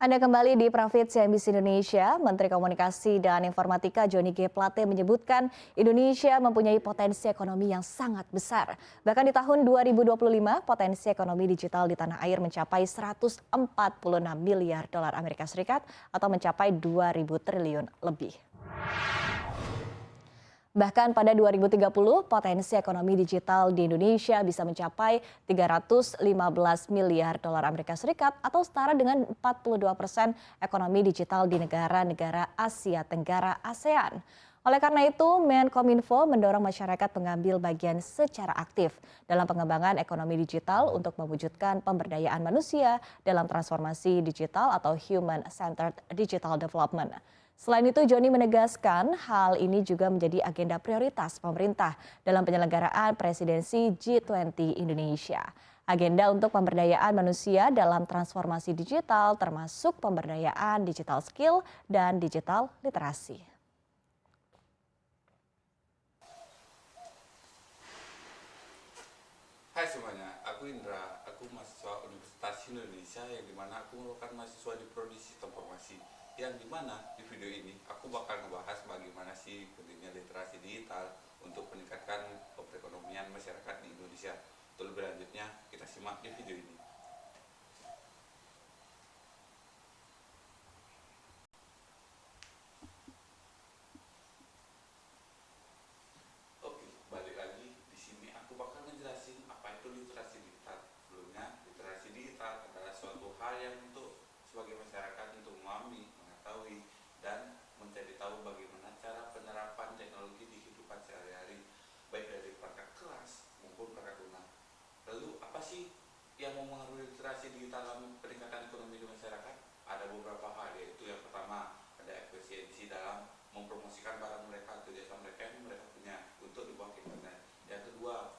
Anda kembali di Profit CNBC Indonesia. Menteri Komunikasi dan Informatika Johnny G. Plate menyebutkan Indonesia mempunyai potensi ekonomi yang sangat besar. Bahkan di tahun 2025, potensi ekonomi digital di tanah air mencapai 146 miliar dolar Amerika Serikat atau mencapai 2.000 triliun lebih. Bahkan pada 2030, potensi ekonomi digital di Indonesia bisa mencapai 315 miliar dolar Amerika Serikat atau setara dengan 42% ekonomi digital di negara-negara Asia Tenggara ASEAN. Oleh karena itu, Menkominfo mendorong masyarakat mengambil bagian secara aktif dalam pengembangan ekonomi digital untuk mewujudkan pemberdayaan manusia dalam transformasi digital atau Human-Centered Digital Development. Selain itu, Johnny menegaskan hal ini juga menjadi agenda prioritas pemerintah dalam penyelenggaraan presidensi G20 Indonesia. Agenda untuk pemberdayaan manusia dalam transformasi digital termasuk pemberdayaan digital skill dan digital literasi. Hai semuanya, aku Indra, aku mahasiswa Universitas Indonesia yang dimana aku merupakan mahasiswa di Prodi Sistem Informasi. Yang dimana di video ini aku bakal ngebahas bagaimana sih pentingnya literasi digital untuk meningkatkan perekonomian masyarakat di Indonesia. Untuk lebih lanjutnya kita simak di video ini. Oke, balik lagi di sini aku bakal ngejelasin apa itu literasi digital. Sebelumnya, literasi digital adalah suatu hal yang untuk sebagai masyarakat untuk memahami, mengetahui, dan mencari tahu bagaimana cara penerapan teknologi di kehidupan sehari-hari, baik dari perangkat kelas maupun perangkat lunak. Lalu apa sih yang mempengaruhi literasi digital dalam peningkatan ekonomi di masyarakat? Ada beberapa hal, yaitu yang pertama ada efisiensi dalam mempromosikan barang mereka atau jasa mereka yang mereka punya untuk dibawa ke internet. Yang kedua,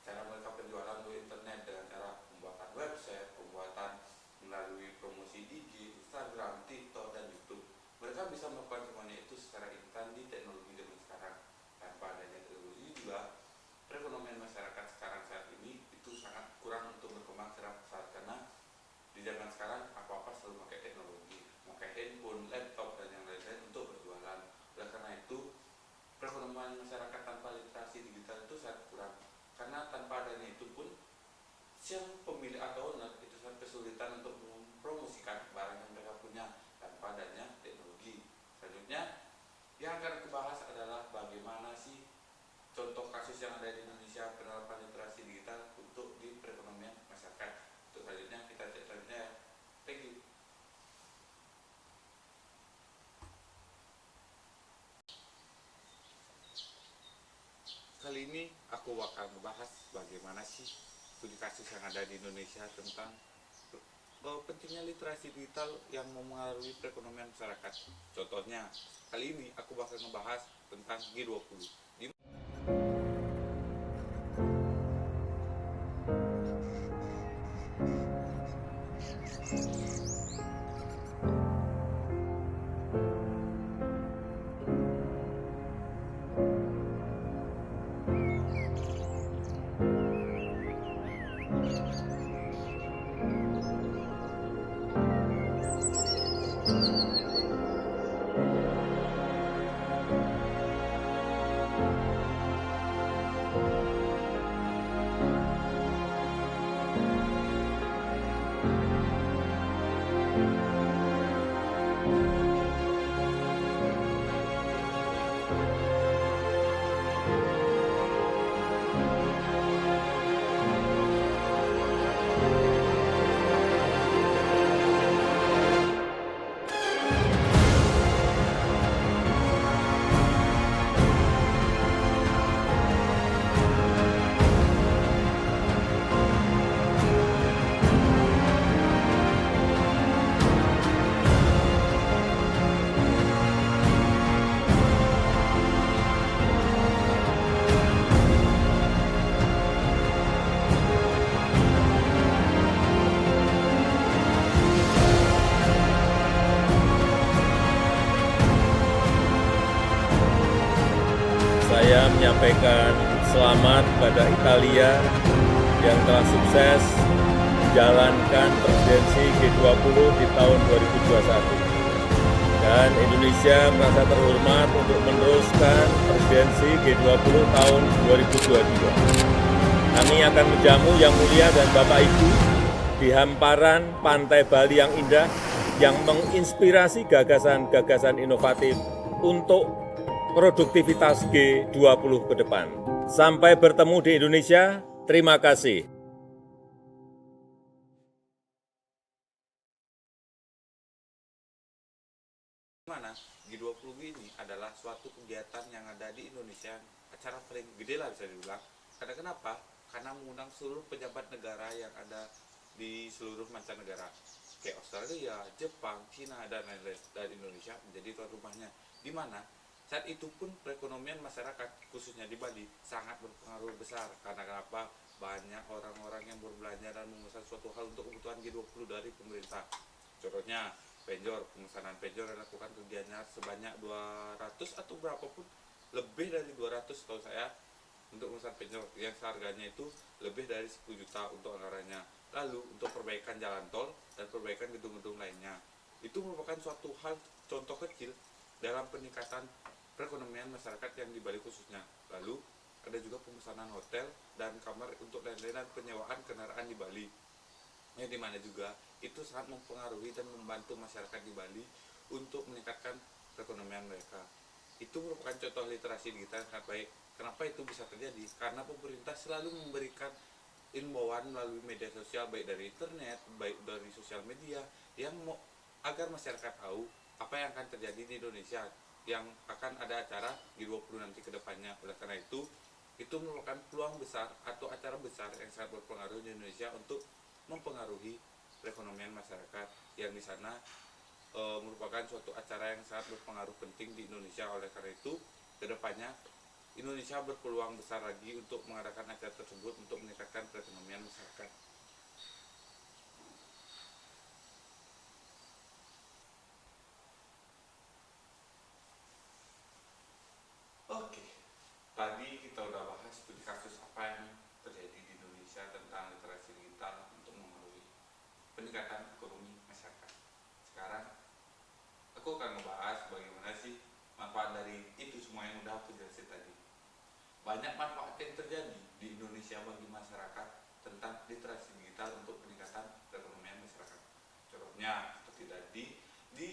cara mereka penjualan melalui internet dengan cara pembuatan website, pembuatan melalui promosi di IG, Instagram, TikTok, dan YouTube. Mereka bisa melakukan semuanya itu secara instan di teknologi zaman sekarang. Tanpa adanya teknologi juga, perekonomian masyarakat sekarang saat ini itu sangat kurang untuk berkembang secara pesat karena di zaman sekarang apa-apa selalu pakai teknologi, pakai handphone, laptop, dan yang lain-lain untuk berjualan. Oleh karena itu, perekonomian masyarakat tanpa literasi digital itu sangat kurang. Karena tanpa adanya itu pun, siapa pemilik atau owner itu sangat kesulitan untuk mempromosikan barang yang mereka punya tanpa adanya teknologi. Selanjutnya, yang akan kita bahas adalah bagaimana sih contoh kasus yang ada di Indonesia penerapan literasi digital untuk di perekonomian masyarakat. Untuk selanjutnya kita cek selanjutnya ya. Thank you. Kali ini aku bakal ngebahas bagaimana sih studi kasus yang ada di Indonesia tentang pentingnya literasi digital yang mempengaruhi perekonomian masyarakat. Contohnya, kali ini aku bakal ngebahas tentang G20. Saya menyampaikan selamat pada Italia yang telah sukses menjalankan presidensi G20 di tahun 2021. Dan Indonesia merasa terhormat untuk meneruskan presidensi G20 tahun 2022. Kami akan menjamu Yang Mulia dan Bapak Ibu di hamparan pantai Bali yang indah, yang menginspirasi gagasan-gagasan inovatif untuk produktivitas G20 ke depan. Sampai bertemu di Indonesia, terima kasih. Mana G20 ini adalah suatu kegiatan yang ada di Indonesia, acara paling gede lah bisa dibilang. Karena kenapa? Karena mengundang seluruh pejabat negara yang ada di seluruh mancanegara, kayak Australia, Jepang, Cina, dan lain-lain. Dan Indonesia menjadi tuan rumahnya. Di mana saat itu pun perekonomian masyarakat, khususnya di Bali, sangat berpengaruh besar. Karena kenapa? Banyak orang-orang yang berbelanja dan memesan suatu hal untuk kebutuhan G20 dari pemerintah. Contohnya, penjor, pemesanan penjor yang dilakukan kegiatannya sebanyak 200 atau berapapun, lebih dari 200 tahu saya, untuk pemesanan penjor yang seharganya itu lebih dari 10 juta untuk anggarannya. Lalu untuk perbaikan jalan tol dan perbaikan gedung-gedung lainnya, itu merupakan suatu hal contoh kecil dalam peningkatan perekonomian masyarakat yang di Bali khususnya. Lalu ada juga pemesanan hotel dan kamar untuk lain-lain dan penyewaan kendaraan di Bali, yang dimana juga itu sangat mempengaruhi dan membantu masyarakat di Bali untuk meningkatkan perekonomian mereka. Itu merupakan contoh literasi digital yang sangat baik. Kenapa itu bisa terjadi? Karena pemerintah selalu memberikan imbauan melalui media sosial, baik dari internet, baik dari sosial media, yang agar masyarakat tahu apa yang akan terjadi di Indonesia, yang akan ada acara G20 nanti ke depannya. Oleh karena itu merupakan peluang besar atau acara besar yang sangat berpengaruh di Indonesia untuk mempengaruhi perekonomian masyarakat, yang di sana merupakan suatu acara yang sangat berpengaruh penting di Indonesia. Oleh karena itu, kedepannya Indonesia berpeluang besar lagi untuk mengadakan acara tersebut untuk meningkatkan perekonomian masyarakat. Oke, tadi kita udah bahas studi kasus apa yang terjadi di Indonesia tentang literasi digital untuk memenuhi peningkatan ekonomi masyarakat. Sekarang aku akan membahas bagaimana sih manfaat dari itu semua yang udah aku jelasin tadi. Banyak manfaat yang terjadi di Indonesia bagi masyarakat tentang literasi digital untuk peningkatan perekonomian masyarakat. Contohnya seperti tadi di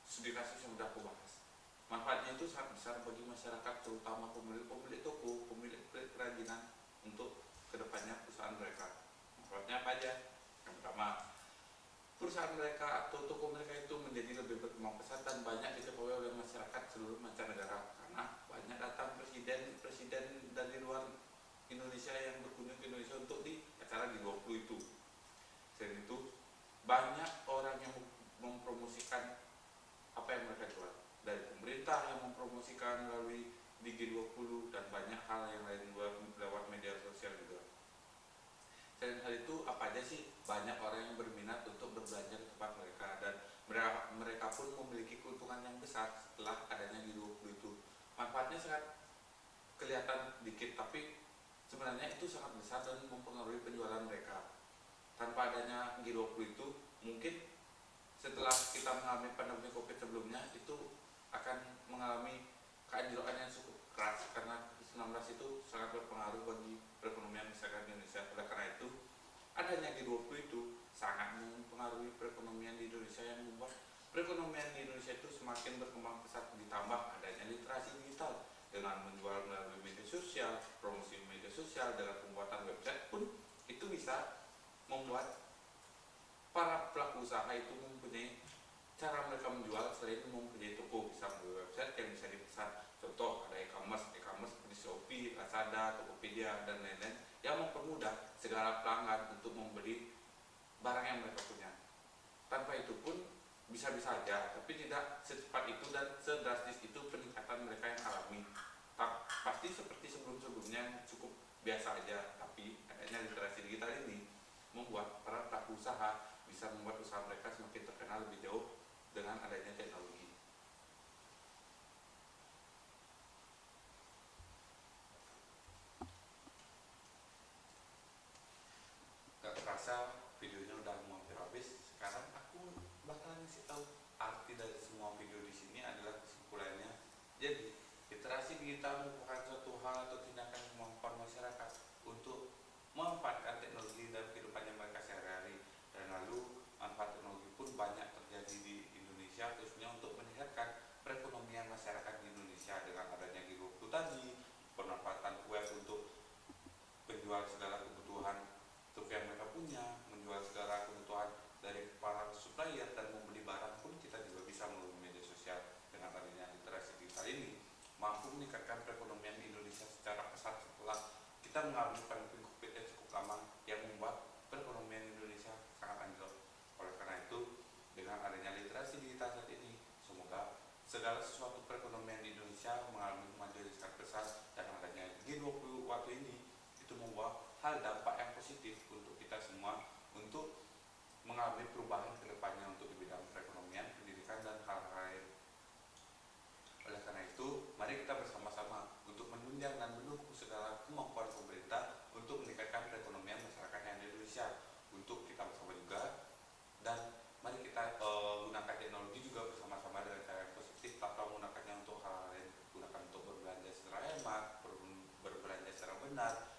studi kasus yang sudah aku bahas. Manfaatnya itu sangat besar bagi masyarakat, terutama pemilik toko, pemilik kerajinan, untuk kedepannya perusahaan mereka. Manfaatnya apa aja? Yang pertama, perusahaan mereka atau toko mereka itu menjadi lebih berkembang pesat dan banyak diketahui oleh masyarakat seluruh mancanegara, karena banyak datang presiden dari luar Indonesia yang berkunjung ke Indonesia untuk di acara G20 itu. Selain itu, banyak orang yang mempromosikan apa yang mereka jual, dari pemerintah yang mempromosikan melalui di G20, dan banyak hal yang lain lewat media sosial juga. Selain hal itu, apa aja sih? Banyak orang yang berminat untuk berbelanja ke tempat mereka, dan mereka pun memiliki keuntungan yang besar setelah adanya G20 itu. Manfaatnya sangat kelihatan dikit, tapi sebenarnya itu sangat besar dan mempengaruhi penjualan mereka. Tanpa adanya G20 itu, mungkin setelah kita mengalami pandemi COVID sebelumnya, itu akan mengalami keanjlokan yang cukup keras, karena COVID-19 itu sangat berpengaruh bagi perekonomian masyarakat Indonesia. Oleh karena itu, adanya G20 itu sangat mempengaruhi perekonomian di Indonesia, yang membuat perekonomian di Indonesia itu semakin berkembang pesat. Ditambah adanya literasi digital dengan menjual melalui media sosial, promosi media sosial, dengan pembuatan website pun itu bisa membuat para pelaku usaha itu mempunyai cara mereka menjual selain mempunyai toko, bisa melalui website yang bisa dipesan. Contoh, ada e-commerce seperti Shopee, Lazada, Tokopedia, dan lain-lain, yang mempermudah segala pelanggan untuk membeli barang yang mereka punya. Tanpa itu pun bisa-bisa saja, tapi tidak secepat itu dan sedrastis itu peningkatan mereka yang alami. Pasti seperti sebelum-sebelumnya yang cukup biasa aja, tapi adanya literasi digital ini membuat para pelaku usaha bisa membuat usaha mereka semakin terkenal lebih jauh dengan adanya teknologi. Gak terasa videonya udah mau hampir habis. Sekarang aku bakalan ngasih tahu arti dari semua video di sini adalah kesimpulannya. Jadi, literasi digital merupakan suatu hal atau tindakan kemampuan masyarakat untuk memanfaatkan teknologi dalam kehidupannya mereka sehari-hari. Dan lalu manfaat teknologi pun banyak terjadi di Indonesia, khususnya untuk meningkatkan perekonomian masyarakat di Indonesia dengan adanya G20 tadi, pemanfaatan web untuk penjual segala kebutuhan yang mereka punya, menjual segala kebutuhan dari para supplier, dan membeli barang pun kita juga bisa melalui media sosial. Dengan adanya literasi digital ini mampu meningkatkan perekonomian di Indonesia secara pesat setelah kita mengalami pandemi COVID yang cukup lama yang membuat perekonomian Indonesia sangat anjlok. Oleh karena itu, dengan adanya literasi digital saat ini, semoga segala sesuatu perekonomian di Indonesia mengalami kemajuan yang sangat besar, dan adanya G20 waktu ini itu membawa hal dampak yang positif untuk kita semua untuk mengalami perubahan ke depannya untuk di bidang perekonomian, pendidikan, dan hal-hal lain. Oleh karena itu, mari kita bersama-sama untuk menunjang dan mendukung segala kemampuan pemerintah untuk meningkatkan perekonomian masyarakat yang di Indonesia. Untuk kita bersama juga, dan mari kita gunakan teknologi juga bersama-sama dengan cara yang positif, tanpa menggunakannya untuk hal lain. Gunakan untuk berbelanja secara hemat, berbelanja secara benar,